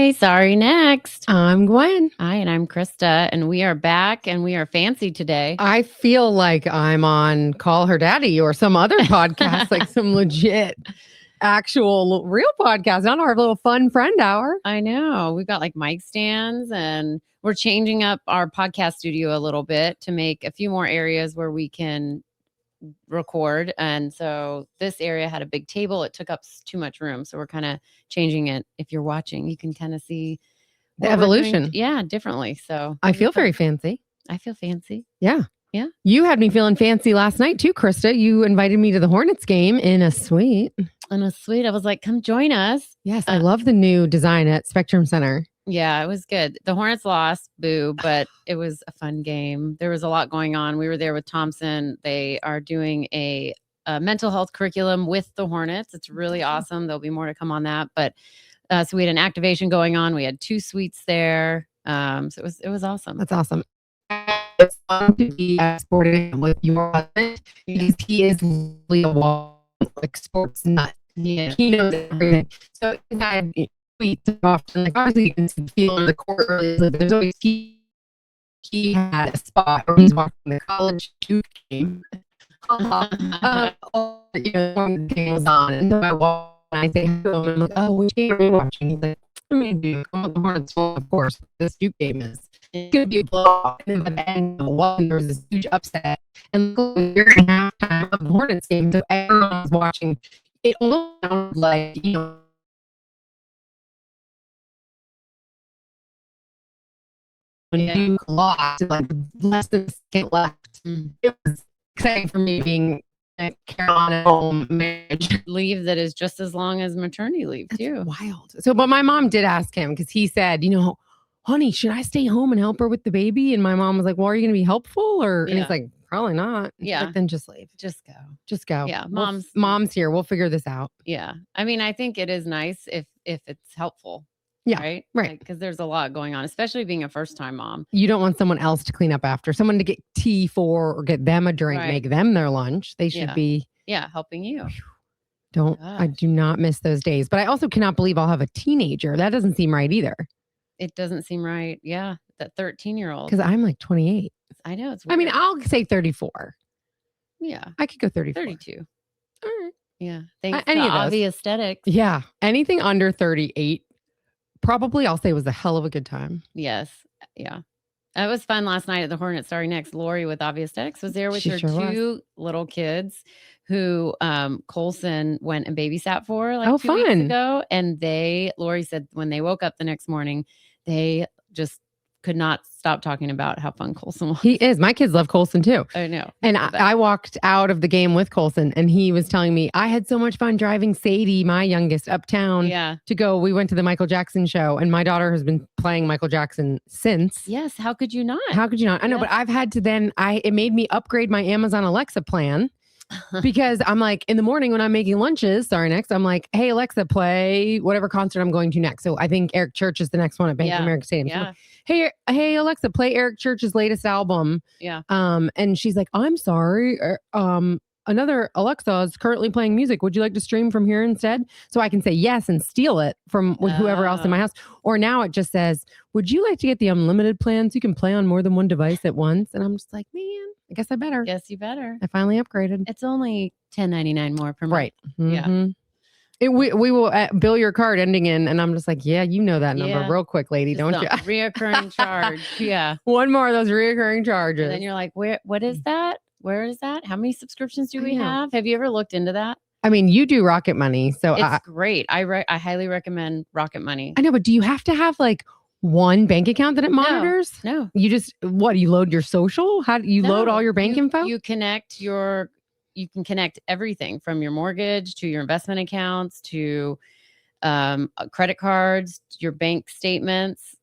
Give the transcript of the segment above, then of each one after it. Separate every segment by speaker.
Speaker 1: Hi, sorry, next.
Speaker 2: I'm Gwen.
Speaker 1: Hi, and I'm Krista, and we are back, and we are fancy today.
Speaker 2: I feel like I'm on Call Her Daddy or some other podcast, like some legit, actual, real podcast, not our little fun friend hour.
Speaker 1: I know. We've got like mic stands, and we're changing up our podcast studio a little bit to make a few more areas where we can record. And so this area had a big table. It took up too much room. So we're kind of changing it. If you're watching, you can kind of see
Speaker 2: The evolution.
Speaker 1: Differently. So
Speaker 2: I feel very fancy.
Speaker 1: I feel fancy.
Speaker 2: Yeah.
Speaker 1: Yeah.
Speaker 2: You had me feeling fancy last night too, Krista. You invited me to the Hornets game in a suite.
Speaker 1: In a suite. I was like, come join us.
Speaker 2: Yes, I love the new design at Spectrum Center.
Speaker 1: Yeah, it was good. The Hornets lost, boo, but it was a fun game. There was a lot going on. We were there with Thompson. They are doing a mental health curriculum with the Hornets. It's really awesome. There'll be more to come on that. But so we had an activation going on. We had 2 suites there. So it was awesome.
Speaker 2: That's awesome. It's fun to be sporting with your husband because he is really like sports nut.
Speaker 1: Yeah.
Speaker 2: He knows everything. So he had tweets often, like obviously you can feel on the court early. There's always he had a spot where he's watching the college Duke game. When the game was on, and so I walk and I say to him, I'm like, "Oh, which game are you watching?" He's like, "I mean, Duke. I'm at the Hornets." Well, of course, this Duke game is. It's going to be a blowout. And then by the end of the one, there was this huge upset. And we're in halftime of the Hornets game, so everyone was watching. It almost sounded like, when Duke lost, like less than a second left. It was exciting for me being a Carolina home marriage.
Speaker 1: Leave that is just as long as maternity leave, too.
Speaker 2: That's wild. So, but my mom did ask him because he said, honey, should I stay home and help her with the baby? And my mom was like, well, are you going to be helpful? And he's like, probably not. And
Speaker 1: yeah.
Speaker 2: Like, then just leave.
Speaker 1: Just go.
Speaker 2: Just go.
Speaker 1: Yeah.
Speaker 2: Mom's here. We'll figure this out.
Speaker 1: Yeah. I mean, I think it is nice if it's helpful.
Speaker 2: Yeah.
Speaker 1: Right.
Speaker 2: Right.
Speaker 1: Because there's a lot going on, especially being a first time mom.
Speaker 2: You don't want someone else to clean up after, someone to get tea for or get them a drink, make them their lunch. They should be.
Speaker 1: Yeah. Helping you.
Speaker 2: I do not miss those days. But I also cannot believe I'll have a teenager. That doesn't seem right either.
Speaker 1: It doesn't seem right. Yeah. That 13-year-old.
Speaker 2: Because I'm like 28.
Speaker 1: I know. It's weird.
Speaker 2: I mean, I'll say 34.
Speaker 1: Yeah.
Speaker 2: I could go 34.
Speaker 1: 32.
Speaker 2: All right.
Speaker 1: Yeah. Thanks to obvious aesthetics.
Speaker 2: Yeah. Anything under 38, probably I'll say was a hell of a good time.
Speaker 1: Yes. Yeah. It was fun last night at the Hornet Starry Next. Lori with Obvious Aesthetics was there with her 2 little kids who Colson went and babysat for like 2 weeks ago. And Lori said when they woke up the next morning, they just could not stop talking about how fun Colson was.
Speaker 2: He is. My kids love Colson too.
Speaker 1: I know.
Speaker 2: And I walked out of the game with Colson and he was telling me, I had so much fun driving Sadie, my youngest, uptown to go. We went to the Michael Jackson show and my daughter has been playing Michael Jackson since.
Speaker 1: Yes. How could you not?
Speaker 2: I know, but I've had to it made me upgrade my Amazon Alexa plan. Because I'm like, in the morning when I'm making lunches, I'm like, hey, Alexa, play whatever concert I'm going to next. So I think Eric Church is the next one at Bank of America Stadium.
Speaker 1: Yeah.
Speaker 2: So like, hey, Alexa, play Eric Church's latest album.
Speaker 1: Yeah.
Speaker 2: And she's like, I'm sorry. Another Alexa is currently playing music. Would you like to stream from here instead? So I can say yes and steal it from whoever else in my house. Or now it just says, would you like to get the unlimited plan so you can play on more than one device at once? And I'm just like, man, I guess I better.
Speaker 1: Yes, you better.
Speaker 2: I finally upgraded.
Speaker 1: It's only $10.99 more per month.
Speaker 2: Right. Mm-hmm. Yeah. We will bill your card ending in, and I'm just like, yeah, you know that number real quick, lady, don't you?
Speaker 1: Reoccurring charge. Yeah.
Speaker 2: One more of those reoccurring charges.
Speaker 1: And then you're like, what is that? Where is that? How many subscriptions do we have? Have you ever looked into that?
Speaker 2: I mean, you do Rocket Money, so
Speaker 1: it's great. I highly recommend Rocket Money.
Speaker 2: I know, but do you have to have like one bank account that it monitors?
Speaker 1: No.
Speaker 2: You just you load your social? How do you load all your bank info?
Speaker 1: You can connect everything from your mortgage to your investment accounts to credit cards, your bank statements.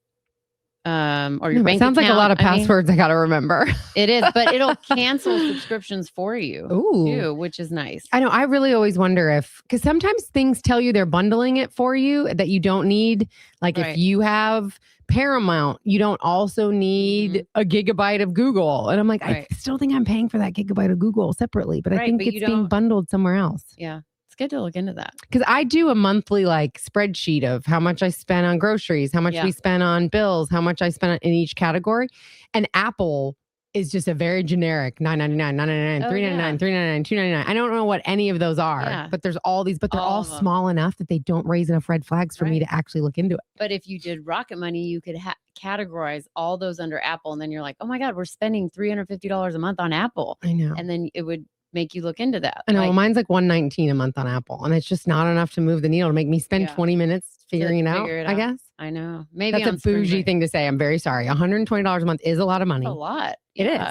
Speaker 1: Or your bank
Speaker 2: sounds
Speaker 1: account.
Speaker 2: Like a lot of passwords I got to remember.
Speaker 1: It is, but it'll cancel subscriptions for you too, which is nice.
Speaker 2: I know. I really always wonder because sometimes things tell you they're bundling it for you that you don't need. Like if you have Paramount, you don't also need a gigabyte of Google. And I'm like, I still think I'm paying for that gigabyte of Google separately, but I think it's being bundled somewhere else.
Speaker 1: Yeah. good to look into that.
Speaker 2: Because I do a monthly like spreadsheet of how much I spent on groceries, how much we spent on bills, how much I spent in each category. And Apple is just a very generic $9.99, $9.99, $3.99, $3.99, $2.99. I don't know what any of those are, but there's all these, but they're all small enough that they don't raise enough red flags for me to actually look into it.
Speaker 1: But if you did Rocket Money, you could categorize all those under Apple. And then you're like, oh my God, we're spending $350 a month on Apple.
Speaker 2: I know.
Speaker 1: And then it would make you look into that.
Speaker 2: I know. Well, mine's like $119 a month on Apple. And it's just not enough to move the needle to make me spend 20 minutes figuring it out, I guess.
Speaker 1: I know. Maybe
Speaker 2: that's a bougie thing to say. I'm very sorry. $120 a month is a lot of money.
Speaker 1: That's a lot.
Speaker 2: It is.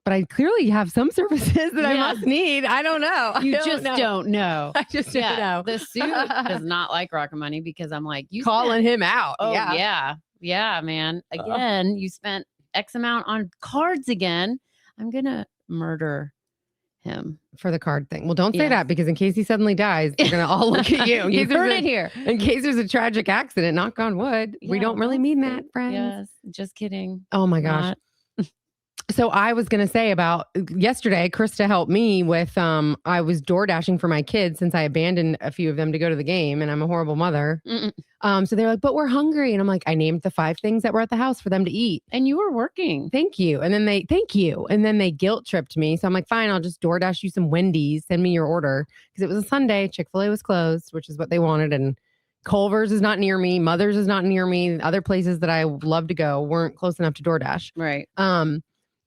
Speaker 2: But I clearly have some services that I must need. I don't know.
Speaker 1: You just don't know.
Speaker 2: I just don't know.
Speaker 1: The suit does not like Rocket Money because I'm like, you
Speaker 2: calling him out.
Speaker 1: Oh, yeah, man. Again, you spent X amount on cards again. I'm going to murder him
Speaker 2: for the card thing. Well, don't say that because in case he suddenly dies, they're going to all look at you.
Speaker 1: You heard it here.
Speaker 2: In case there's a tragic accident, knock on wood. We don't really mean that, friends.
Speaker 1: Yes, just kidding.
Speaker 2: Oh my gosh. So I was going to say about yesterday, Krista helped me with, I was door dashing for my kids since I abandoned a few of them to go to the game and I'm a horrible mother. So they're like, but we're hungry. And I'm like, I named the 5 things that were at the house for them to eat.
Speaker 1: And you were working.
Speaker 2: Thank you. And then they guilt tripped me. So I'm like, fine, I'll just door dash you some Wendy's, send me your order. Because it was a Sunday, Chick-fil-A was closed, which is what they wanted. And Culver's is not near me. Mother's is not near me. Other places that I love to go weren't close enough to DoorDash.
Speaker 1: Right.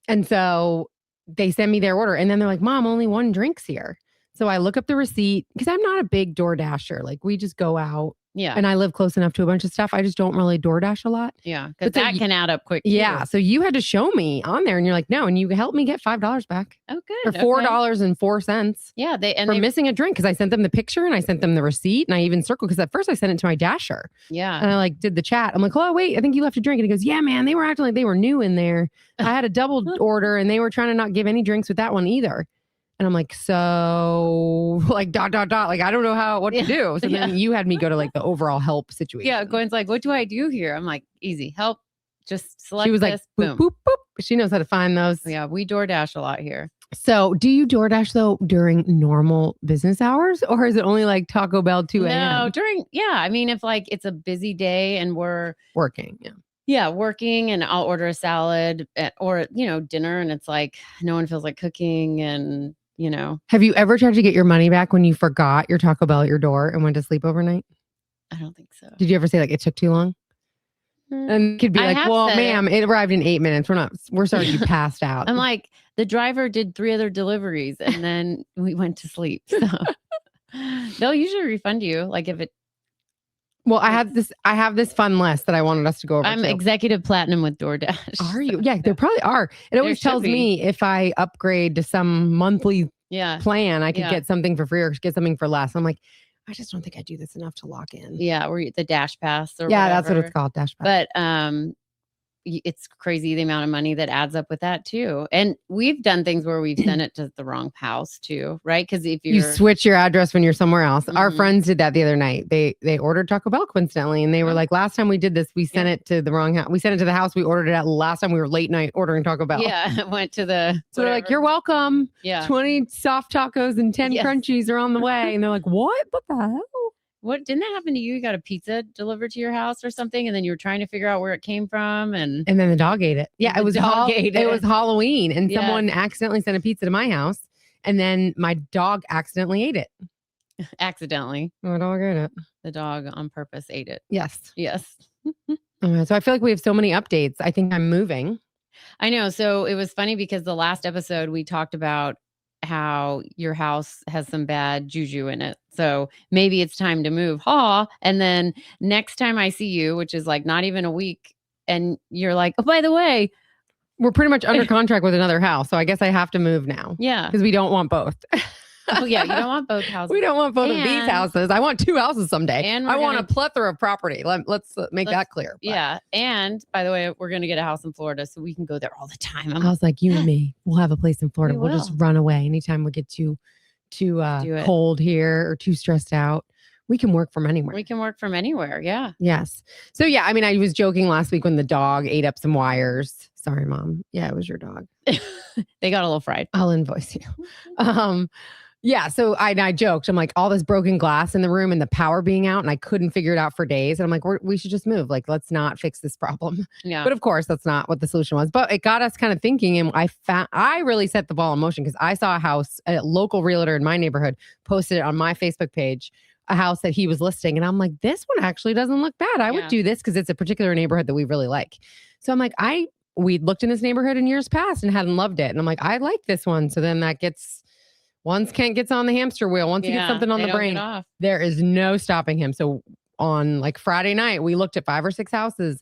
Speaker 2: And so they send me their order and then they're like, Mom, only 1 drink's here. So I look up the receipt because I'm not a big door dasher. Like we just go out.
Speaker 1: Yeah.
Speaker 2: And I live close enough to a bunch of stuff. I just don't really DoorDash a lot.
Speaker 1: Yeah. Because that can add up quick.
Speaker 2: Yeah. So you had to show me on there and you're like, no. And you helped me get $5 back.
Speaker 1: Oh, good.
Speaker 2: Or $4.04.
Speaker 1: Yeah.
Speaker 2: For missing a drink. Because I sent them the picture and I sent them the receipt and I even circled because at first I sent it to my dasher.
Speaker 1: Yeah.
Speaker 2: And I did the chat. I'm like, oh, wait, I think you left a drink. And he goes, yeah, man, they were acting like they were new in there. I had a double order and they were trying to not give any drinks with that one either. And I'm like, so like ... Like, I don't know what to do. So then you had me go to like the overall help situation.
Speaker 1: Yeah. Gwen's like, what do I do here? I'm like, easy help. Just select
Speaker 2: She was
Speaker 1: this.
Speaker 2: like, boop, boop, boop. She knows how to find those.
Speaker 1: Yeah. We DoorDash a lot here.
Speaker 2: So do you DoorDash though during normal business hours or is it only like Taco Bell 2 a.m.?
Speaker 1: No, I mean, if like it's a busy day and we're
Speaker 2: working.
Speaker 1: Yeah, working and I'll order a salad or, dinner and it's like no one feels like cooking and
Speaker 2: Have you ever tried to get your money back when you forgot your Taco Bell at your door and went to sleep overnight?
Speaker 1: I don't think so.
Speaker 2: Did you ever say like it took too long? And could be like, well, ma'am, it arrived in 8 minutes. We're sorry you passed out.
Speaker 1: I'm like, the driver did 3 other deliveries and then we went to sleep. So they'll usually refund you. Like if it.
Speaker 2: Well, I have this fun list that I wanted us to go over.
Speaker 1: I'm executive platinum with DoorDash.
Speaker 2: Are you? Yeah, there probably are. It always tells me if I upgrade to some monthly plan, I could get something for free or get something for less. I'm like, I just don't think I do this enough to lock in.
Speaker 1: Yeah, or the Dash Pass or whatever.
Speaker 2: That's what it's called, Dash Pass.
Speaker 1: But it's crazy the amount of money that adds up with that too. And we've done things where we've sent it to the wrong house too, right? Because if you
Speaker 2: switch your address when you're somewhere else. Our friends did that the other night. They ordered Taco Bell coincidentally, and they were like, last time we did this, we sent it to the wrong house. We sent it to the house we ordered it at last time we were late night ordering Taco Bell.
Speaker 1: Yeah, it went to the.
Speaker 2: So they're like, you're welcome.
Speaker 1: Yeah,
Speaker 2: 20 soft tacos and 10 crunchies are on the way, and they're like, what? What the hell?
Speaker 1: What didn't that happen to you? You got a pizza delivered to your house or something, and then you were trying to figure out where it came from, and
Speaker 2: then the dog ate it. Yeah, it was Halloween, and someone accidentally sent a pizza to my house, and then my dog accidentally ate it.
Speaker 1: Accidentally,
Speaker 2: my dog ate it.
Speaker 1: The dog on purpose ate it.
Speaker 2: Yes.
Speaker 1: So
Speaker 2: I feel like we have so many updates. I think I'm moving.
Speaker 1: I know. So it was funny because the last episode we talked about how your house has some bad juju in it. So maybe it's time to move. And then next time I see you, which is like not even a week, and you're like, oh, by the way,
Speaker 2: we're pretty much under contract with another house. So I guess I have to move now.
Speaker 1: Yeah.
Speaker 2: Because we don't want both.
Speaker 1: Oh, yeah. You don't want both houses.
Speaker 2: We don't want both of these houses. I want 2 houses someday. And I want a plethora of property. Let's make that clear.
Speaker 1: But. Yeah. And by the way, we're going to get a house in Florida so we can go there all the time.
Speaker 2: I was like, you and me, we'll have a place in Florida. We'll just run away anytime we get too cold here or too stressed out. We can work from anywhere.
Speaker 1: Yeah.
Speaker 2: Yes. So yeah, I mean, I was joking last week when the dog ate up some wires. Sorry, Mom. Yeah, it was your dog.
Speaker 1: They got a little fried.
Speaker 2: I'll invoice you. Yeah. So I joked. I'm like, all this broken glass in the room and the power being out, and I couldn't figure it out for days. And I'm like, we should just move. Like, let's not fix this problem.
Speaker 1: Yeah.
Speaker 2: But of course, that's not what the solution was. But it got us kind of thinking. And I really set the ball in motion because I saw a local realtor in my neighborhood posted it on my Facebook page, a house that he was listing. And I'm like, this one actually doesn't look bad. I would do this because it's a particular neighborhood that we really like. So I'm like, we'd looked in this neighborhood in years past and hadn't loved it. And I'm like, I like this one. So then once Kent gets on the hamster wheel, once he gets something on the brain, there is no stopping him. So on like Friday night, we looked at 5 or 6 houses.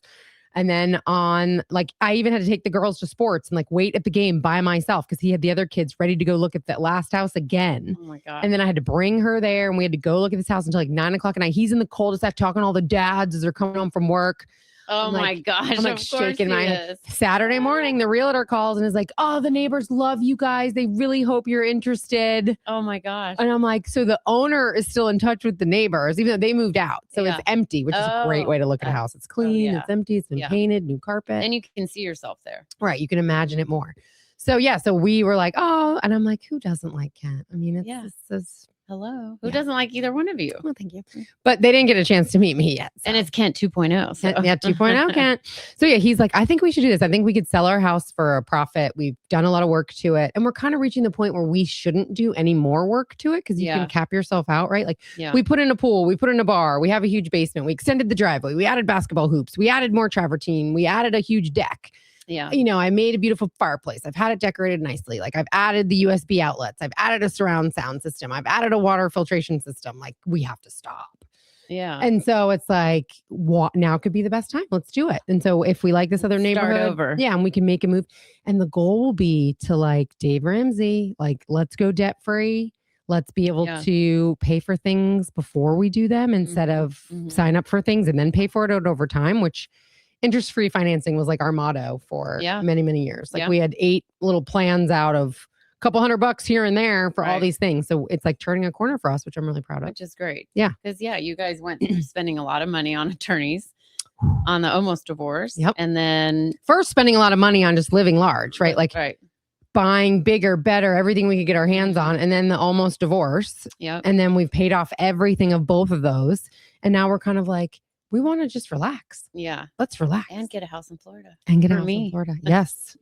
Speaker 2: And then on I even had to take the girls to sports and wait at the game by myself because he had the other kids ready to go look at that last house again.
Speaker 1: Oh my God.
Speaker 2: And then I had to bring her there and we had to go look at this house until 9 o'clock at night. He's in the cul-de-sac talking to all the dads as they're coming home from work.
Speaker 1: Oh my gosh.
Speaker 2: I'm shaking my head. Saturday morning, the realtor calls and is like, oh, the neighbors love you guys. They really hope you're interested.
Speaker 1: Oh my gosh.
Speaker 2: And I'm like, so the owner is still in touch with the neighbors, even though they moved out. So it's empty, which is a great way to look at a house. It's clean, it's empty, it's been painted, new carpet.
Speaker 1: And you can see yourself there.
Speaker 2: Right. You can imagine it more. So so we were like, oh, and I'm like, who doesn't like Kent? I mean, it's
Speaker 1: hello. Who doesn't like either one of you?
Speaker 2: Well, thank you. But they didn't get a chance to meet me yet. So.
Speaker 1: And it's Kent 2.0. So.
Speaker 2: Yeah, 2.0 Kent. So he's like, I think we should do this. I think we could sell our house for a profit. We've done a lot of work to it. And we're kind of reaching the point where we shouldn't do any more work to it because you can cap yourself out, right? We put in a pool, we put in a bar, we have a huge basement, we extended the driveway, we added basketball hoops, we added more travertine, we added a huge deck.
Speaker 1: Yeah.
Speaker 2: I made a beautiful fireplace. I've had it decorated nicely. I've added the USB outlets. I've added a surround sound system. I've added a water filtration system. We have to stop.
Speaker 1: Yeah.
Speaker 2: And so it's now could be the best time. Let's do it. And so if we like this other neighborhood,
Speaker 1: start over.
Speaker 2: Yeah, and we can make a move. And the goal will be to Dave Ramsey, let's go debt free. Let's be able to pay for things before we do them instead of sign up for things and then pay for it over time, which interest-free financing was our motto for many, many years. We had 8 little plans out of a couple $100 here and there for all these things. So it's turning a corner for us, which I'm really proud of.
Speaker 1: Which is great.
Speaker 2: Yeah.
Speaker 1: Because you guys went through spending a lot of money on attorneys on the almost divorce.
Speaker 2: Yep.
Speaker 1: And then
Speaker 2: first spending a lot of money on just living large, right? Buying bigger, better, everything we could get our hands on. And then the almost divorce.
Speaker 1: Yeah.
Speaker 2: And then we've paid off everything of both of those. And now we're kind of we want to just relax.
Speaker 1: Yeah.
Speaker 2: Let's relax.
Speaker 1: And get a house in Florida.
Speaker 2: And get a house in Florida. Yes.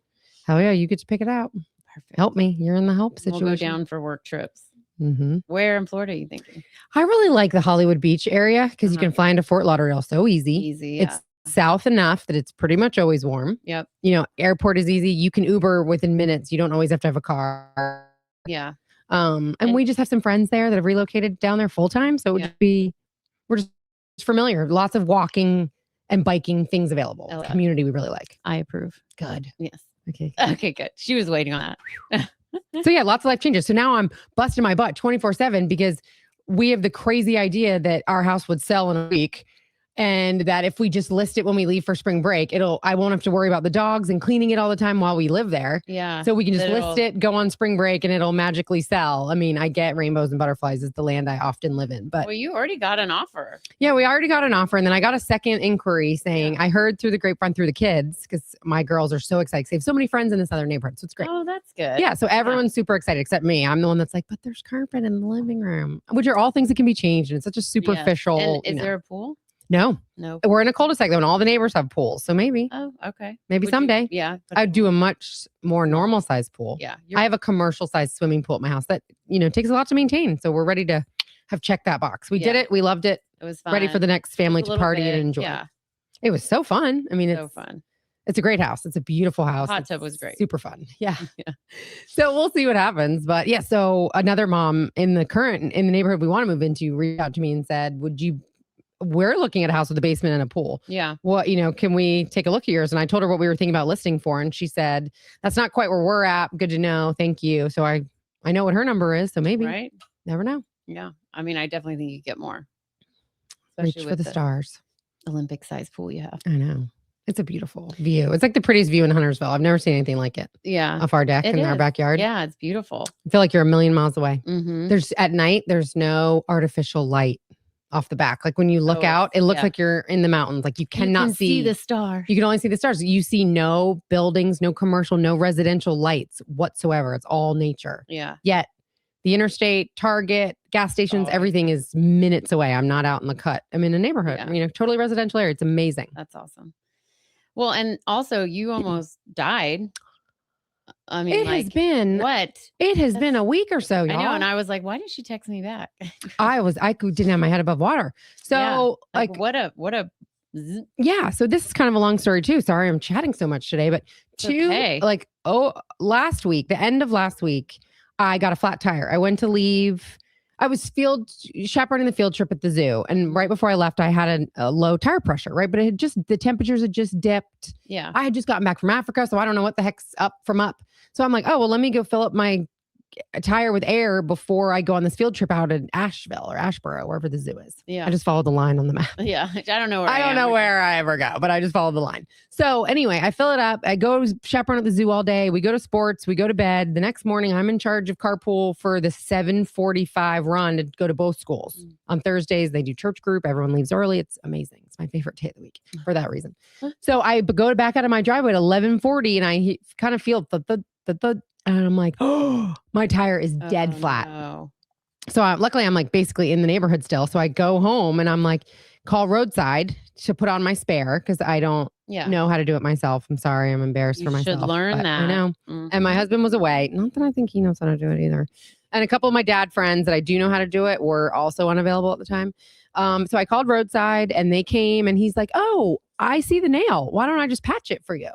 Speaker 2: Hell yeah. You get to pick it out.
Speaker 1: Perfect.
Speaker 2: Help me. You're in the help situation.
Speaker 1: We'll go down for work trips.
Speaker 2: Mm-hmm.
Speaker 1: Where in Florida are you thinking?
Speaker 2: I really like the Hollywood Beach area because you can fly into Fort Lauderdale so easy.
Speaker 1: Yeah.
Speaker 2: It's south enough that it's pretty much always warm.
Speaker 1: Yep.
Speaker 2: Airport is easy. You can Uber within minutes. You don't always have to have a car.
Speaker 1: Yeah.
Speaker 2: And we just have some friends there that have relocated down there full time. So it would be, we're just familiar. Lots of walking and biking things available. Community we really like.
Speaker 1: I approve.
Speaker 2: Good.
Speaker 1: Yes.
Speaker 2: Okay.
Speaker 1: Okay, good. She was waiting on that.
Speaker 2: So lots of life changes. So now I'm busting my butt 24/7 because we have the crazy idea that our house would sell in a week. And that if we just list it when we leave for spring break, I won't have to worry about the dogs and cleaning it all the time while we live there.
Speaker 1: Yeah.
Speaker 2: So we can just list it, go on spring break, and it'll magically sell. I mean, I get rainbows and butterflies is the land I often live in. But
Speaker 1: you already got an offer.
Speaker 2: Yeah, we already got an offer. And then I got a second inquiry saying, I heard through the grapevine through the kids, because my girls are so excited. They have so many friends in this other neighborhood. So it's great.
Speaker 1: Oh, that's good.
Speaker 2: Yeah. So everyone's super excited except me. I'm the one that's but there's carpet in the living room, which are all things that can be changed. And it's such a superficial.
Speaker 1: And is there a pool?
Speaker 2: No. We're in a cul-de-sac though, and all the neighbors have pools. So maybe.
Speaker 1: Oh, okay.
Speaker 2: Maybe someday. I'd do a much more normal size pool.
Speaker 1: Yeah.
Speaker 2: I have a commercial size swimming pool at my house that, takes a lot to maintain. So we're ready to have checked that box. We did it. We loved it.
Speaker 1: It was fun.
Speaker 2: Ready for the next family to party and enjoy.
Speaker 1: Yeah.
Speaker 2: It was so fun. I mean, it's
Speaker 1: fun.
Speaker 2: It's a great house. It's a beautiful house.
Speaker 1: Hot tub was great.
Speaker 2: Super fun. Yeah. So we'll see what happens. But so another mom in the neighborhood we want to move into reached out to me and said, we're looking at a house with a basement and a pool.
Speaker 1: Yeah.
Speaker 2: Well, can we take a look at yours? And I told her what we were thinking about listing for. And she said, that's not quite where we're at. Good to know. Thank you. So I know what her number is. So maybe.
Speaker 1: Right.
Speaker 2: Never know.
Speaker 1: Yeah. I mean, I definitely think you get more.
Speaker 2: Reach for the stars.
Speaker 1: Olympic size pool you have.
Speaker 2: I know. It's a beautiful view. It's like the prettiest view in Huntersville. I've never seen anything like it.
Speaker 1: Yeah.
Speaker 2: Off our deck in our backyard.
Speaker 1: Yeah. It's beautiful.
Speaker 2: I feel like you're a million miles away.
Speaker 1: Mm-hmm.
Speaker 2: At night, there's no artificial light off the back. Like when you look out, it looks like you're in the mountains. Like you cannot see
Speaker 1: the stars.
Speaker 2: You can only see the stars. You see no buildings, no commercial, no residential lights whatsoever. It's all nature.
Speaker 1: Yeah.
Speaker 2: Yet The interstate, Target, gas stations, everything is minutes away. I'm not out in the cut. I'm in a neighborhood, totally residential area. It's amazing.
Speaker 1: That's awesome. Well, and also you almost died. I mean,
Speaker 2: it has been
Speaker 1: what?
Speaker 2: It has been a week or so, y'all.
Speaker 1: I know, and I was like, why didn't she text me back?
Speaker 2: I didn't have my head above water. So
Speaker 1: what a
Speaker 2: yeah. So this is kind of a long story too. Sorry, I'm chatting so much today, but last week, the end of last week, I got a flat tire. I went to leave. I was chaperoning the field trip at the zoo. And right before I left, I had a low tire pressure, right? But the temperatures had just dipped.
Speaker 1: Yeah.
Speaker 2: I had just gotten back from Africa, so I don't know what the heck's up. So I'm like, oh, well, let me go fill up my tire with air before I go on this field trip out in Asheville or Asheboro, wherever the zoo is.
Speaker 1: Yeah.
Speaker 2: I just followed the line on the map.
Speaker 1: Yeah. I don't know
Speaker 2: where I ever go, but I just followed the line. So anyway, I fill it up. I go chaperone at the zoo all day. We go to sports. We go to bed. The next morning, I'm in charge of carpool for the 7:45 run to go to both schools. On Thursdays, they do church group. Everyone leaves early. It's amazing. It's my favorite day of the week for that reason. So I go back out of my driveway at 11:40 and I kind of feel the and I'm like, oh, my tire is dead flat.
Speaker 1: No.
Speaker 2: So luckily I'm like basically in the neighborhood still. So I go home and I'm like, call roadside to put on my spare because I don't know how to do it myself. I'm sorry. I'm embarrassed for myself.
Speaker 1: You should learn that.
Speaker 2: I know. Mm-hmm. And my husband was away. Not that I think he knows how to do it either. And a couple of my dad friends that I do know how to do it were also unavailable at the time. So I called roadside and they came and he's like, oh, I see the nail. Why don't I just patch it for you?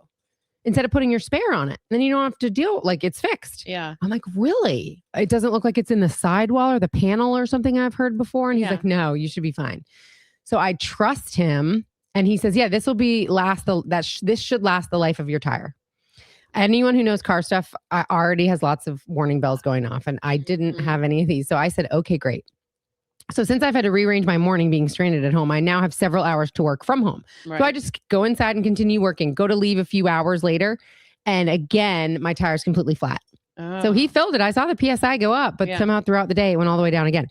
Speaker 2: Instead of putting your spare on it. Then you don't have to it's fixed.
Speaker 1: Yeah.
Speaker 2: I'm like, really? It doesn't look like it's in the sidewall or the panel or something I've heard before. And he's like, no, you should be fine. So I trust him. And he says, yeah, this will be this should last the life of your tire. Anyone who knows car stuff already has lots of warning bells going off. And I didn't have any of these. So I said, okay, great. So since I've had to rearrange my morning being stranded at home, I now have several hours to work from home. Right. So I just go inside and continue working, go to leave a few hours later. And again, my tire's completely flat. Oh. So he filled it. I saw the PSI go up, but somehow throughout the day, it went all the way down again.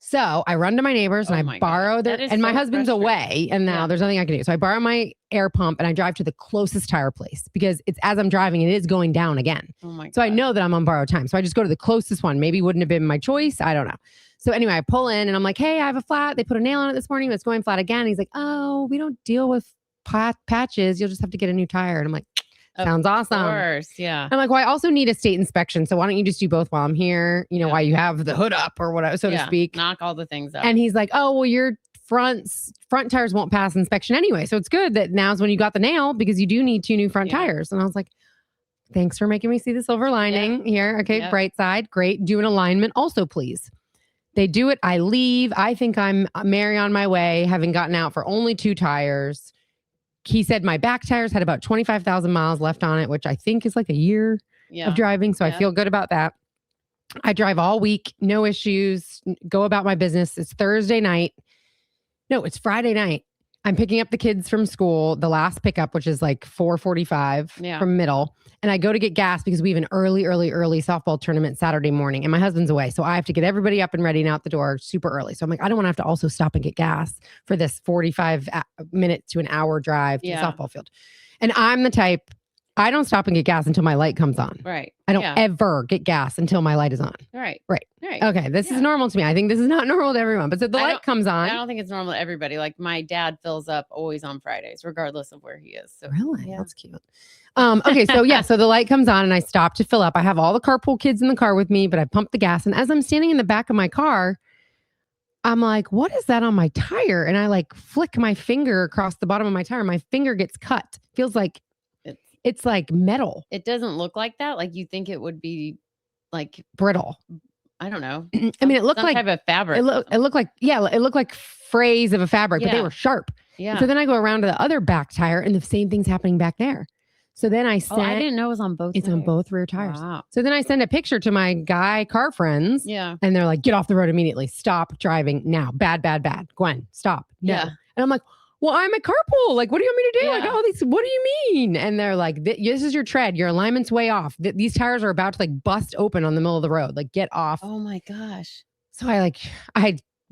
Speaker 2: So I run to my neighbors and I borrow their, and my husband's away and now there's nothing I can do. So I borrow my air pump and I drive to the closest tire place because it's as I'm driving, it is going down again. Oh my God. So I know that I'm on borrowed time. So I just go to the closest one. Maybe wouldn't have been my choice. I don't know. So anyway, I pull in and I'm like, hey, I have a flat. They put a nail on it this morning. It's going flat again. And he's like, oh, we don't deal with patches. You'll just have to get a new tire. And I'm like, sounds awesome.
Speaker 1: Of course, yeah.
Speaker 2: I'm like, well, I also need a state inspection. So why don't you just do both while I'm here? While you have the hood up or whatever, so to speak.
Speaker 1: Knock all the things out.
Speaker 2: And he's like, oh, well, your front tires won't pass inspection anyway. So it's good that now's when you got the nail because you do need 2 new front tires. And I was like, thanks for making me see the silver lining here. Okay, bright side. Great. Do an alignment also, please. They do it. I leave. I think I'm merry on my way, having gotten out for only 2 tires. He said my back tires had about 25,000 miles left on it, which I think is like a year of driving. So I feel good about that. I drive all week, no issues, go about my business. It's Thursday night. No, it's Friday night. I'm picking up the kids from school, the last pickup, which is like 4:45 from middle. And I go to get gas because we have an early softball tournament Saturday morning. And my husband's away. So I have to get everybody up and ready and out the door super early. So I'm like, I don't want to have to also stop and get gas for this 45 minutes to an hour drive to the softball field. And I'm the type, I don't stop and get gas until my light comes on.
Speaker 1: Right.
Speaker 2: I don't ever get gas until my light is on.
Speaker 1: Right.
Speaker 2: Okay. This is normal to me. I think this is not normal to everyone, but so the light comes on.
Speaker 1: I don't think it's normal to everybody. Like my dad fills up always on Fridays, regardless of where he is. So
Speaker 2: really? Yeah. That's cute. Okay. So the light comes on and I stop to fill up. I have all the carpool kids in the car with me, but I pump the gas. And as I'm standing in the back of my car, I'm like, what is that on my tire? And I like flick my finger across the bottom of my tire. My finger gets cut. Feels like it's like metal.
Speaker 1: It doesn't look like that. Like you think it would be like
Speaker 2: brittle.
Speaker 1: I don't know.
Speaker 2: I mean, it looked like
Speaker 1: some type of fabric.
Speaker 2: It looked like frays of a fabric, but they were sharp.
Speaker 1: Yeah.
Speaker 2: And so then I go around to the other back tire and the same thing's happening back there. So then I sent.
Speaker 1: Oh, I didn't know it was on both.
Speaker 2: It's
Speaker 1: tires.
Speaker 2: on both rear tires.
Speaker 1: Wow.
Speaker 2: So then I send a picture to my guy car friends.
Speaker 1: Yeah.
Speaker 2: And they're like, get off the road immediately. Stop driving now. Bad. Gwen, stop. No.
Speaker 1: Yeah.
Speaker 2: And I'm like, well, I'm at carpool. Like, what do you want me to do? Like, all these, what do you mean? And they're like, this is your tread. Your alignment's way off. These tires are about to like bust open on the middle of the road. Like, get off.
Speaker 1: Oh my gosh.
Speaker 2: So I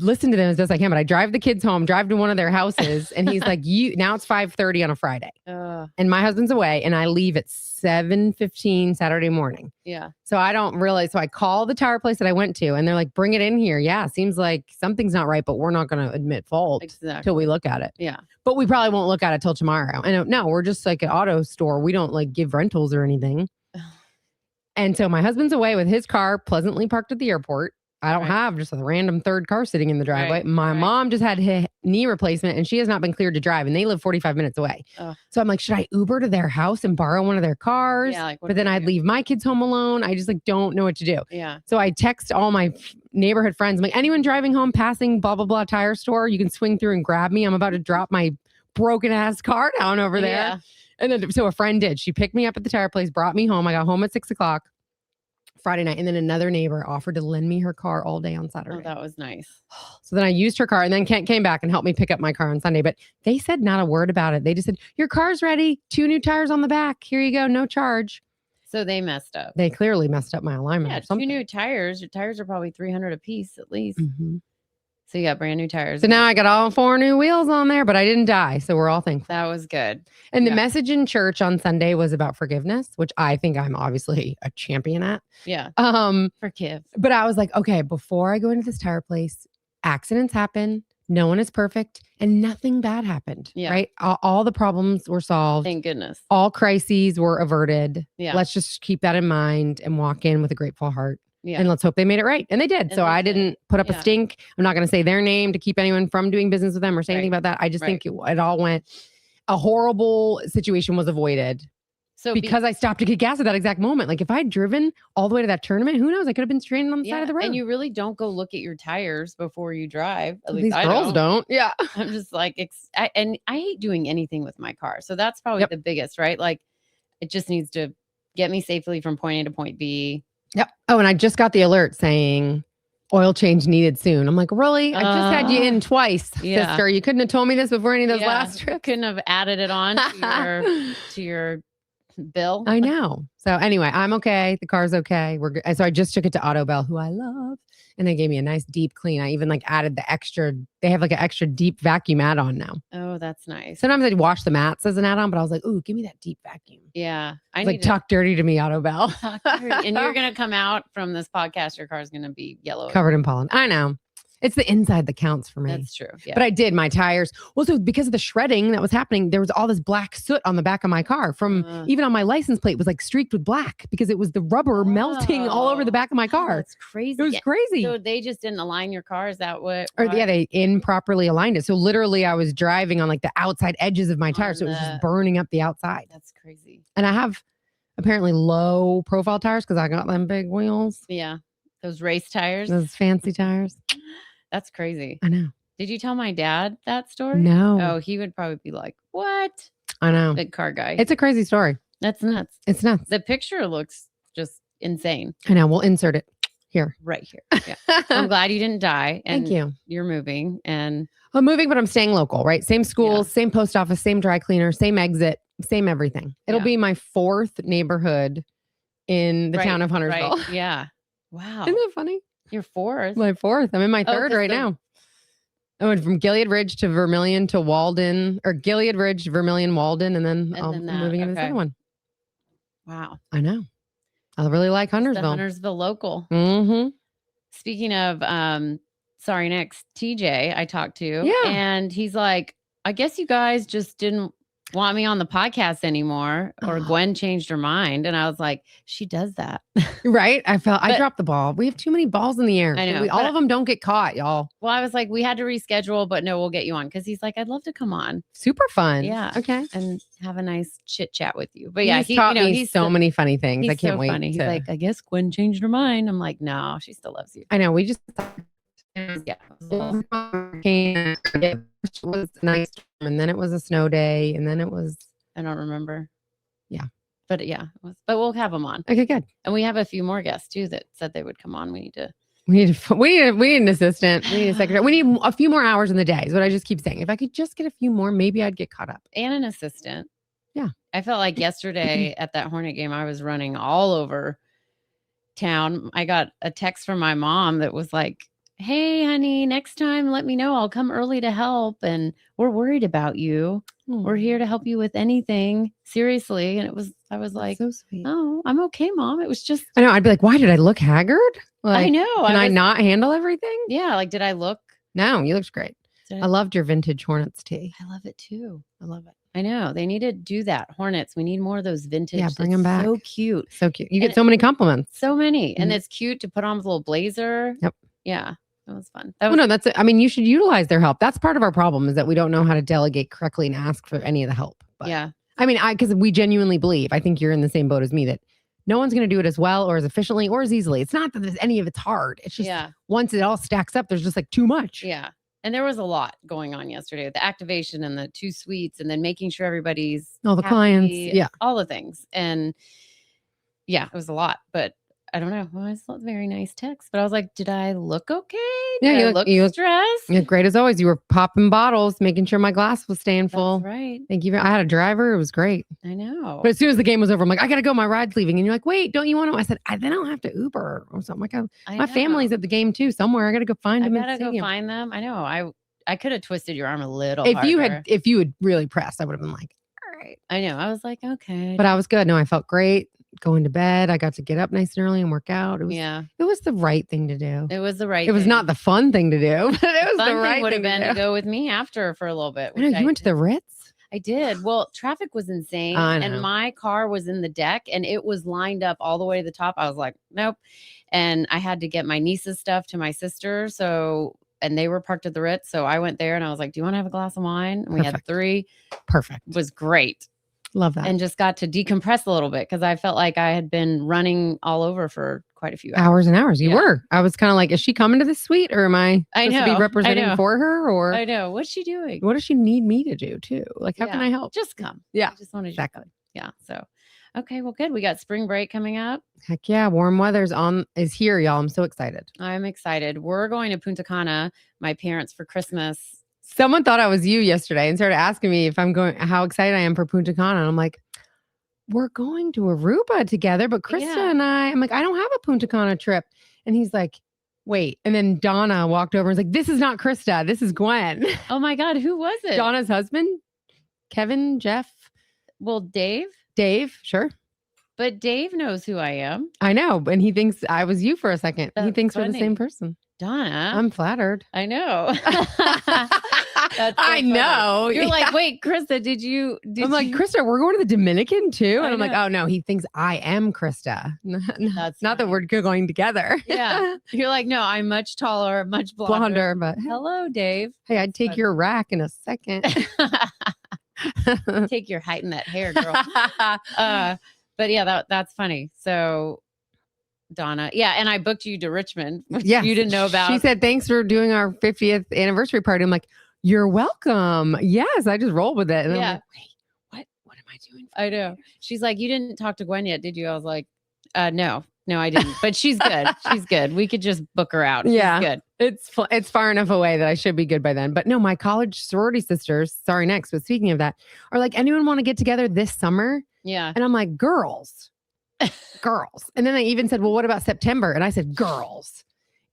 Speaker 2: listen to them as best I can, but I drive the kids home, drive to one of their houses, and he's like, now it's 5:30 on a Friday. And my husband's away, and I leave at 7:15 Saturday morning.
Speaker 1: Yeah.
Speaker 2: So I don't really, so I call the tire place that I went to, and they're like, bring it in here. Yeah, seems like something's not right, but we're not going to admit fault till we look at it.
Speaker 1: Yeah.
Speaker 2: But we probably won't look at it till tomorrow. And no, we're just like an auto store. We don't like give rentals or anything. And so my husband's away with his car pleasantly parked at the airport. I don't have just a random third car sitting in the driveway. My mom just had a knee replacement and she has not been cleared to drive and they live 45 minutes away. So I'm like, should I Uber to their house and borrow one of their cars? Yeah, but then I'd leave my kids home alone. I just like don't know what to do.
Speaker 1: Yeah.
Speaker 2: So I text all my neighborhood friends. I'm like, anyone driving home passing blah, blah, blah tire store, you can swing through and grab me. I'm about to drop my broken ass car down over there.
Speaker 1: Yeah.
Speaker 2: And then so a friend did. She picked me up at the tire place, brought me home. I got home at 6:00. Friday night, and then another neighbor offered to lend me her car all day on Saturday.
Speaker 1: Oh, that was nice.
Speaker 2: So then I used her car and then came back and helped me pick up my car on Sunday. But they said not a word about it. They just said, your car's ready. 2 new tires on the back. Here you go. No charge.
Speaker 1: So they messed up.
Speaker 2: They clearly messed up my alignment.
Speaker 1: Yeah,
Speaker 2: or something.
Speaker 1: 2 new tires. Your tires are probably $300 a piece at least.
Speaker 2: Mm-hmm.
Speaker 1: So you got brand new tires.
Speaker 2: So now I got all 4 new wheels on there, but I didn't die. So we're all thankful.
Speaker 1: That was good.
Speaker 2: And the message in church on Sunday was about forgiveness, which I think I'm obviously a champion at.
Speaker 1: Yeah. Forgive.
Speaker 2: But I was like, okay, before I go into this tire place, accidents happen. No one is perfect and nothing bad happened. Yeah. Right. All the problems were solved.
Speaker 1: Thank goodness.
Speaker 2: All crises were averted.
Speaker 1: Yeah.
Speaker 2: Let's just keep that in mind and walk in with a grateful heart.
Speaker 1: Yeah.
Speaker 2: And let's hope they made it right. And they did.
Speaker 1: And
Speaker 2: so I didn't put up a stink. I'm not going to say their name to keep anyone from doing business with them or say anything about that. I just think it all went, a horrible situation was avoided. So because I stopped to get gas at that exact moment. Like if I'd driven all the way to that tournament, who knows? I could have been stranded on the side of the road.
Speaker 1: And you really don't go look at your tires before you drive. At least
Speaker 2: these girls don't. Yeah.
Speaker 1: I'm just like, and I hate doing anything with my car. So that's probably the biggest, right? Like it just needs to get me safely from point A to point B.
Speaker 2: Yep. Oh, and I just got the alert saying oil change needed soon. I'm like, really? I just had you in twice, sister. You couldn't have told me this before any of those last trips.
Speaker 1: Couldn't have added it on to your bill.
Speaker 2: I know. So anyway, I'm okay. The car's okay. We're good. So I just took it to Auto Bell, who I love. And they gave me a nice deep clean. I even like added the extra, they have like an extra deep vacuum add-on now.
Speaker 1: Oh, that's nice.
Speaker 2: Sometimes I'd wash the mats as an add-on, but I was like, ooh, give me that deep vacuum.
Speaker 1: Yeah.
Speaker 2: I need talk dirty to me, Auto Bell.
Speaker 1: And you're going to come out from this podcast, your car's going to be yellow.
Speaker 2: Covered in pollen. I know. It's the inside that counts for me.
Speaker 1: That's true. Yeah.
Speaker 2: But I did my tires. Well, so because of the shredding that was happening, there was all this black soot on the back of my car from even on my license plate was like streaked with black because it was the rubber melting all over the back of my car.
Speaker 1: That's crazy.
Speaker 2: It was crazy.
Speaker 1: So they just didn't align your car. Is that what?
Speaker 2: Or they improperly aligned it. So literally I was driving on like the outside edges of my tires. So it was just burning up the outside.
Speaker 1: That's crazy.
Speaker 2: And I have apparently low profile tires because I got them big wheels.
Speaker 1: Yeah. Those race tires.
Speaker 2: Those fancy tires.
Speaker 1: That's crazy.
Speaker 2: I know.
Speaker 1: Did you tell my dad that story?
Speaker 2: No.
Speaker 1: Oh, he would probably be like, what?
Speaker 2: I know.
Speaker 1: Big car guy.
Speaker 2: It's a crazy story.
Speaker 1: That's nuts.
Speaker 2: It's nuts.
Speaker 1: The picture looks just insane.
Speaker 2: I know. We'll insert it here.
Speaker 1: Right here. Yeah. I'm glad you didn't die. And
Speaker 2: thank you.
Speaker 1: You're moving. And
Speaker 2: I'm moving, but I'm staying local, right? Same school, same post office, same dry cleaner, same exit, same everything. It'll be my 4th neighborhood in the town of Huntersville.
Speaker 1: Right. Yeah. Wow.
Speaker 2: Isn't that funny?
Speaker 1: Your 4th.
Speaker 2: My 4th. I'm in my 3rd right now. I went from Gilead Ridge to Vermilion to Walden, or Gilead Ridge, Vermilion, Walden, and then I'm moving into the second one.
Speaker 1: Wow.
Speaker 2: I know. I really like Huntersville.
Speaker 1: The Huntersville local.
Speaker 2: Mm-hmm.
Speaker 1: Speaking of Sorry Next, TJ, I talked to.
Speaker 2: Yeah.
Speaker 1: And he's like, I guess you guys just didn't want me on the podcast anymore, or Gwen changed her mind. And I was like, she does that.
Speaker 2: Right? I dropped the ball. We have too many balls in the air.
Speaker 1: I know.
Speaker 2: All of them don't get caught, y'all.
Speaker 1: Well, I was like, we had to reschedule, but no, we'll get you on. Because he's like, I'd love to come on.
Speaker 2: Super fun.
Speaker 1: Yeah.
Speaker 2: Okay.
Speaker 1: And have a nice chit chat with you. But yeah,
Speaker 2: he's taught me so many funny things. I can't wait.
Speaker 1: Funny. He's like, I guess Gwen changed her mind. I'm like, no, she still loves you.
Speaker 2: I know. We just
Speaker 1: yeah.
Speaker 2: It was a nice storm, and then it was a snow day, and then it was.
Speaker 1: I don't remember.
Speaker 2: Yeah.
Speaker 1: But yeah, but we'll have them on.
Speaker 2: Okay, good.
Speaker 1: And we have a few more guests too that said they would come on. We need
Speaker 2: an assistant. We need a secretary. We need a few more hours in the day is what I just keep saying. If I could just get a few more, maybe I'd get caught up.
Speaker 1: And an assistant.
Speaker 2: Yeah.
Speaker 1: I felt like yesterday at that Hornet game, I was running all over town. I got a text from my mom that was like, hey, honey, next time let me know. I'll come early to help. And we're worried about you. We're here to help you with anything. Seriously. And I was like,
Speaker 2: so sweet.
Speaker 1: Oh, I'm okay, Mom. It was just.
Speaker 2: I know. I'd be like, why did I look haggard? Like,
Speaker 1: I know.
Speaker 2: Can I not handle everything?
Speaker 1: Yeah. Like, did I look?
Speaker 2: No, you looked great. I loved your vintage Hornets tee.
Speaker 1: I love it too.
Speaker 2: I love it.
Speaker 1: I know. They need to do that. Hornets. We need more of those vintage.
Speaker 2: Yeah, bring them back.
Speaker 1: So cute.
Speaker 2: So cute. You get so many compliments.
Speaker 1: So many. And it's cute to put on with a little blazer.
Speaker 2: Yep.
Speaker 1: Yeah. That was fun.
Speaker 2: I mean, you should utilize their help. That's part of our problem is that we don't know how to delegate correctly and ask for any of the help. But,
Speaker 1: yeah.
Speaker 2: I mean, because we genuinely believe, I think you're in the same boat as me, that no one's going to do it as well or as efficiently or as easily. It's not that any of it's hard. It's just once it all stacks up, there's just like too much.
Speaker 1: Yeah. And there was a lot going on yesterday. The activation and the 2 suites and then making sure everybody's
Speaker 2: all the
Speaker 1: happy,
Speaker 2: clients. Yeah.
Speaker 1: All the things. And yeah, it was a lot. But I don't know. Well, I saw a very nice text. But I was like, did I look okay? Did I look stressed?
Speaker 2: You look great as always. You were popping bottles, making sure my glass was staying full.
Speaker 1: That's right.
Speaker 2: Thank you. I had a driver. It was great.
Speaker 1: I know.
Speaker 2: But as soon as the game was over, I'm like, I got to go. My ride's leaving. And you're like, wait, don't you want to? I said, then I'll have to Uber or something. Like, my family's at the game too somewhere. I got to go find them.
Speaker 1: I got to go find them. I know. I could have twisted your arm a little
Speaker 2: harder. If you had really pressed, I would have been like, all right.
Speaker 1: I know. I was like, okay.
Speaker 2: But I was good. No, I felt great. Going to bed. I got to get up nice and early and work out. It was the right thing to do.
Speaker 1: It was the right
Speaker 2: thing. It was not the fun thing to do, but it was the right thing.
Speaker 1: Would have been to go with me after for a little bit.
Speaker 2: I know, you went to the Ritz?
Speaker 1: I did. Well, traffic was insane. And my car was in the deck and it was lined up all the way to the top. I was like, nope. And I had to get my niece's stuff to my sister. And they were parked at the Ritz. So I went there and I was like, do you want to have a glass of wine? And we had 3.
Speaker 2: Perfect.
Speaker 1: It was great.
Speaker 2: Love that.
Speaker 1: And just got to decompress a little bit because I felt like I had been running all over for quite a few
Speaker 2: hours and hours. You were. I was kind of like, is she coming to the suite or am I supposed to be representing for her? Or
Speaker 1: I know. What's she doing?
Speaker 2: What does she need me to do too? Like, how can I help?
Speaker 1: Just come.
Speaker 2: Yeah.
Speaker 1: I just wanted to come. Yeah. So, okay. Well, good. We got spring break coming up.
Speaker 2: Heck yeah. Warm weather's is here, y'all. I'm so excited.
Speaker 1: I'm excited. We're going to Punta Cana, my parents, for Christmas.
Speaker 2: Someone thought I was you yesterday and started asking me if I'm going, how excited I am for Punta Cana. And I'm like, we're going to Aruba together, but Krista and I'm like, I don't have a Punta Cana trip. And he's like, wait. And then Donna walked over and was like, this is not Krista. This is Guenn.
Speaker 1: Oh my God. Who was it?
Speaker 2: Donna's husband, Kevin, Jeff.
Speaker 1: Well, Dave.
Speaker 2: Dave, sure.
Speaker 1: But Dave knows who I am.
Speaker 2: I know. And he thinks I was you for a second. He thinks we're the same person.
Speaker 1: Donna.
Speaker 2: I'm flattered.
Speaker 1: I know.
Speaker 2: I know.
Speaker 1: You're like, wait, Krista, did you?
Speaker 2: I'm like, Krista, we're going to the Dominican too. And I'm like, oh no, he thinks I am Krista. That's not that we're going together.
Speaker 1: Yeah. You're like, no, I'm much taller, much blonder.
Speaker 2: But
Speaker 1: hello, Dave.
Speaker 2: Hey, I'd take your rack in a second.
Speaker 1: Take your height in that hair, girl. But yeah, that's funny. So Donna. Yeah. And I booked you to Richmond, which you didn't know about.
Speaker 2: She said, thanks for doing our 50th anniversary party. I'm like, you're welcome. Yes. I just rolled with it. And I'm like, wait, what am I doing?
Speaker 1: I know. She's like, you didn't talk to Guenn yet, did you? I was like, no, I didn't. But she's good. She's good. We could just book her out. She's good.
Speaker 2: It's far enough away that I should be good by then. But no, my college sorority sisters, sorry, next. But speaking of that, are like, anyone want to get together this summer?
Speaker 1: Yeah.
Speaker 2: And I'm like, girls. And then they even said, well, what about September? And I said, girls.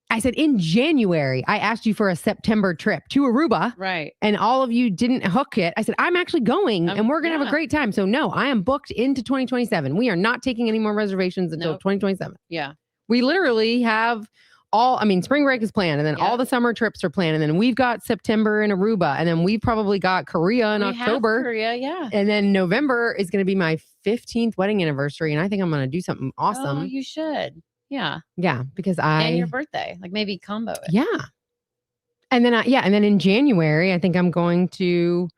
Speaker 2: I said, in January, I asked you for a September trip to Aruba.
Speaker 1: Right.
Speaker 2: And all of you didn't hook it. I said, I'm actually going and we're going to have a great time. So no, I am booked into 2027. We are not taking any more reservations until 2027.
Speaker 1: Yeah.
Speaker 2: We literally have spring break is planned and then all the summer trips are planned. And then we've got September in Aruba and then we've probably got Korea in October.
Speaker 1: Korea, yeah.
Speaker 2: And then November is going to be my 15th wedding anniversary. And I think I'm going to do something awesome.
Speaker 1: Oh, you should. Yeah.
Speaker 2: Yeah. Because
Speaker 1: and your birthday, like maybe combo it.
Speaker 2: Yeah. And then and then in January, I think I'm going to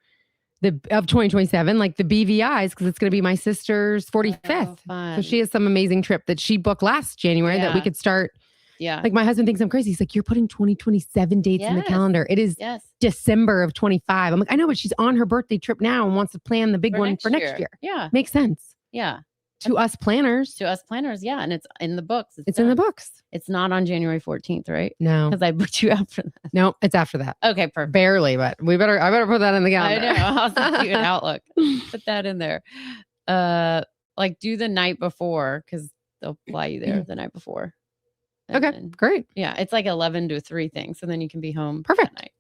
Speaker 2: of 2027, like the BVIs, because it's going to be my sister's 45th. So she has some amazing trip that she booked last January that we could start.
Speaker 1: Yeah.
Speaker 2: Like my husband thinks I'm crazy. He's like, you're putting 2027 dates in the calendar. It is December of 25. I'm like, I know, but she's on her birthday trip now and wants to plan the big one for next year.
Speaker 1: Yeah.
Speaker 2: Makes sense.
Speaker 1: Yeah.
Speaker 2: To us planners.
Speaker 1: Yeah. And it's in the books.
Speaker 2: It's in the books.
Speaker 1: It's not on January 14th, right?
Speaker 2: No.
Speaker 1: Because I booked you out for that.
Speaker 2: No, it's after that.
Speaker 1: Okay, perfect.
Speaker 2: Barely, but I better put that in the calendar.
Speaker 1: I know. I'll send you an Outlook. Put that in there. Like do the night before because they'll fly you there the night before.
Speaker 2: Okay, great.
Speaker 1: Yeah, it's like 11 to 3 thing. So then you can be home.
Speaker 2: Perfect.
Speaker 1: At night.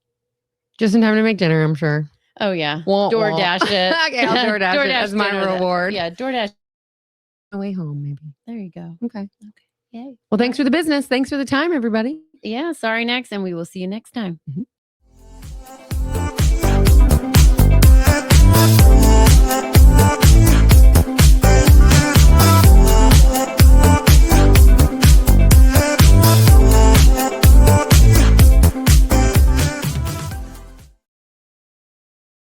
Speaker 2: Just in time to make dinner, I'm sure.
Speaker 1: Oh, yeah. DoorDash it.
Speaker 2: Okay, I'll DoorDash it as my reward.
Speaker 1: Yeah, DoorDash.
Speaker 2: On the way home, maybe.
Speaker 1: There you go.
Speaker 2: Okay.
Speaker 1: Yay.
Speaker 2: Well, thanks for the business. Thanks for the time, everybody.
Speaker 1: Yeah, sorry next, and we will see you next time.
Speaker 2: Mm-hmm.